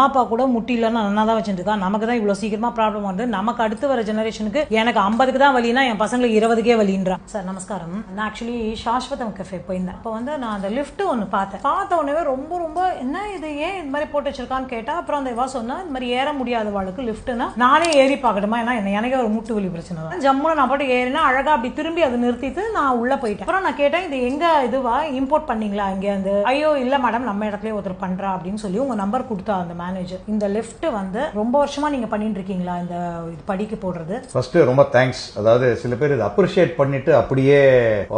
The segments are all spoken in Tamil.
அம்மா அப்பா கூட முட்டி இல்லைன்னா நல்லா தான் வச்சுருக்கா, நமக்கு தான் இவ்வளோ சீக்கிரமா ப்ராப்ளம் வந்து நமக்கு அடுத்து வர ஜெனரேஷனுக்கு எனக்கு 50க்கு தான் வலினா என் பசங்களுக்கு 20க்கே வலின்றான். சார் நமஸ்காரம். நான் ஆக்சுவலி சாஸ்வதம் கஃபே போயிருந்தேன். அப்போ வந்து நான் அந்த லிஃப்ட் ஒன்று பார்த்த உடனே ரொம்ப ரொம்ப என்ன இது ஏன் இது மாதிரி போட்டு வச்சிருக்கான்னு கேட்டா, அப்புறம் அந்த இவா சொன்னா இந்த மாதிரி ஏற முடியாதவாளுக்கு லிஃப்ட்னா நானே ஏறி பார்க்கணுமா, ஏன்னா எனக்கே ஒரு மூட்டு வலி பிரச்சனை தான். ஜம்முன்னு நான் பாட்டு ஏறினா அழகா அப்படி திரும்பி அதை நிறுத்திட்டு நான் உள்ள போயிட்டேன். அப்புறம் நான் கேட்டேன் இது எங்க இதுவா இம்போர்ட் பண்ணீங்களா இங்க வந்து? ஐயோ இல்ல மேடம் நம்ம இடத்துல ஒருத்தர் பண்றா அப்படின்னு சொல்லி உங்க நம்பர் கொடுத்தா அந்த மேனேஜர். இந்த லிஃப்ட் வந்து ரொம்ப வருஷமா நீங்க பண்ணிட்டு இருக்கீங்களா இந்த படிக்க போடுறது? ஃபர்ஸ்ட் ரொம்ப தேங்க்ஸ். அதாவது சில பேர் இதை அப்ரிஷியேட் பண்ணிட்டு அப்படியே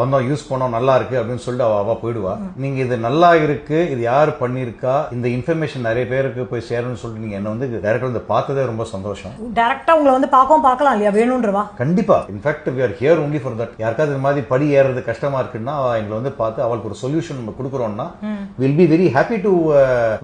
வந்தோம் யூஸ் பண்ணோம் நல்லா இருக்கு அப்படின்னு சொல்லிட்டு அவ போயிடுவா. நீங்க இது நல்லா இருக்கு, இது யார் பண்ணிருக்கா, இந்த இன்ஃபர்மேஷன் நிறைய பேருக்கு போய் சேரணும்னு சொல்லிட்டு நீங்க என்ன வந்து டைரக்டா வந்து பார்த்ததே ரொம்ப சந்தோஷம். டைரக்டா உங்களை வந்து பார்க்கலாம் இல்லையா வேணும்ன்றவா? கண்டிப்பா. In fact we are here only for that. யாருக்காவது இந்த மாதிரி படி ஏறது கஷ்டமா இருக்குன்னா எங்களை வந்து பார்த்து அவளுக்கு ஒரு சொல்யூஷன் நம்ம கொடுக்குறோம்னா we'll be very happy to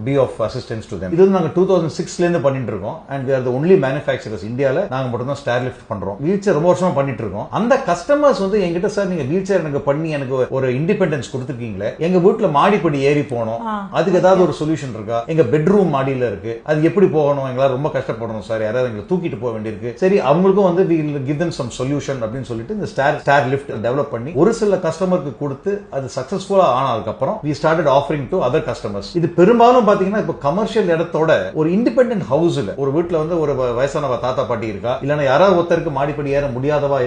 be of assistance to them. இது வந்து நாங்க 2006ல இருந்து பண்ணிட்டு இருக்கோம் and we are the only manufacturers இந்தியால. நாங்க மட்டும் தான் ஸ்டார் லிஃப்ட் பண்றோம். வீல் சேர் ரொம்ப வருஷமா பண்ணிட்டு இருக்கோம். அந்த கஸ்டமர்ஸ் வந்து என்கிட்ட சார் நீங்க வீல் சேர் எனக்கு பண்ணி எனக்கு ஒரு இண்டிபெண்டன்ஸ் கொடுத்துருக்கீங்களே, எங்க வீட்டுல மாடிப்படி ஏறி போனோம், அதுக்கு ஏதாவது ஒரு சொல்யூஷன் இருக்கா? எங்க பெட்ரூம் மாடியில இருக்கு, அது எப்படி போகணும், எங்களால ரொம்ப கஷ்டப்படணும் சார், யாராவது எங்களை தூக்கிட்டு போக வேண்டியிருக்கு. சரி அவங்களுக்கும் வந்து we will give them some solution அப்படின்னு சொல்லிட்டு இந்த ஸ்டார் லிஃப்ட் டெவலப் பண்ணி ஒரு சில கஸ்டமருக்கு கொடுத்து அது சக்சஸ்ஃபுல்லா ஆனதுக்கு அப்புறம் we started offering to other customers. இது பெரும்பாலும் பாத்தீங்கன்னா இப்ப கமர்ஷியல் இடத்தோட ஒரு இண்டிபெண்டன்ட் ஹவுஸ்ல ஒரு வீட்டுல வந்து ஒரு வயசான தாத்தா பாட்டி இருக்கா, இல்லன்னா யாராவது ஒருத்தருக்கு மாடிப்படி ஏற முடியாதவா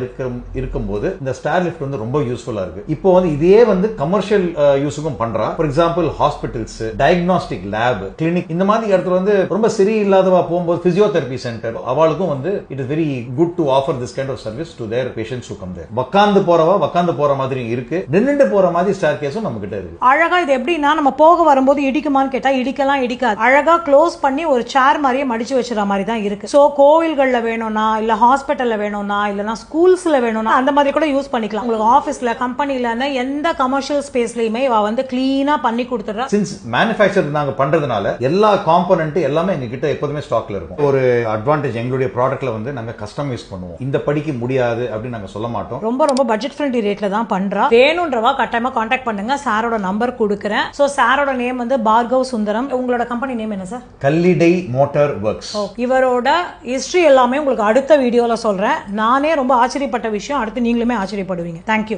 இருக்கும்போது இந்த ஸ்டார் லிஃப்ட் வந்து ரொம்ப யூஸ்ஃபுல்லா இருக்கு. இப்போ வந்து இதே வந்து கமர்ஷியல் யூஸுக்கும் பண்றா. For example hospitals, diagnostic lab, clinic இந்த மாதிரி இடத்துல வந்து ரொம்ப சரியில்லாதவா போகும்போது பிசியோதெரபி சென்டர் அவளுக்கும் வந்து it is very good to offer this kind of service to their patients who come there. உட்கார்ந்து போற மாதிரி இருக்கு, நின்னுட்டு போற மாதிரி ஸ்டார் கேஸும் நம்ம கிட்ட இருக்கு. அழகா இது எப்படின்னா நம்ம போக வரும்போது இடிக்குமான்னு கேட்டா இடிக்கலாம் இடிக்காது. அழகா க்ளோஸ் பண்ணி ஒரு சேர் மாதிரியே மடிச்சு வச்சுற மாதிரி தான் இருக்கு. சோ கோவில்கள்ல வேணும்னா இல்ல ஹாஸ்பிட்டல்ல வேணும்னா இல்லனா ஸ்கூல்ஸ்ல வேணும்னா அந்த மாதிரி கூட யூஸ் பண்ணிக்கலாம். உங்களுக்கு ஆபீஸ்ல கம்பெனில எந்த கமர்ஷியல் ஸ்பேஸ்லயுமே இவ வந்து கிளீனா பண்ணி கொடுத்துறா. சின்ஸ் மேனுஃபேக்சர் நாங்க பண்றதுனால எல்லா காம்போனன்ட் எல்லாமே எங்க கிட்ட எப்போதுமே ஸ்டாக்ல இருக்கும். ஒரு அட்வான்டேஜ் எங்களுடைய ப்ராடக்ட்ல வந்து நாங்க கஸ்டமைஸ் பண்ணுவோம். இந்த படிக்கு முடியாது அப்படின்னு நாங்க சொல்ல மாட்டோம். ரொம்ப ரொம்ப பட்ஜெட் ஃப்ரெண்ட்லி ரேட்ல தான் பண்றா. வேணும்ன்றவா கட்டாயமா கான்டாக்ட் பண்ணுங்க. சாரோட நம்பர் கொடுக்குறேன். சோ சாரோட நேம் வந்து பார்கவ் சுந்தரம். உங்களோட கம்பெனி நேம் என்ன சார்? Kallidai motor works. இவரோட ஹிஸ்டரி எல்லாமே உங்களுக்கு அடுத்த வீடியோல சொல்றேன். நானே ரொம்ப ஆச்சரியப்பட்ட விஷயம், அடுத்து நீங்களுமே ஆச்சரியப்படுவீங்க. தேங்க்யூ.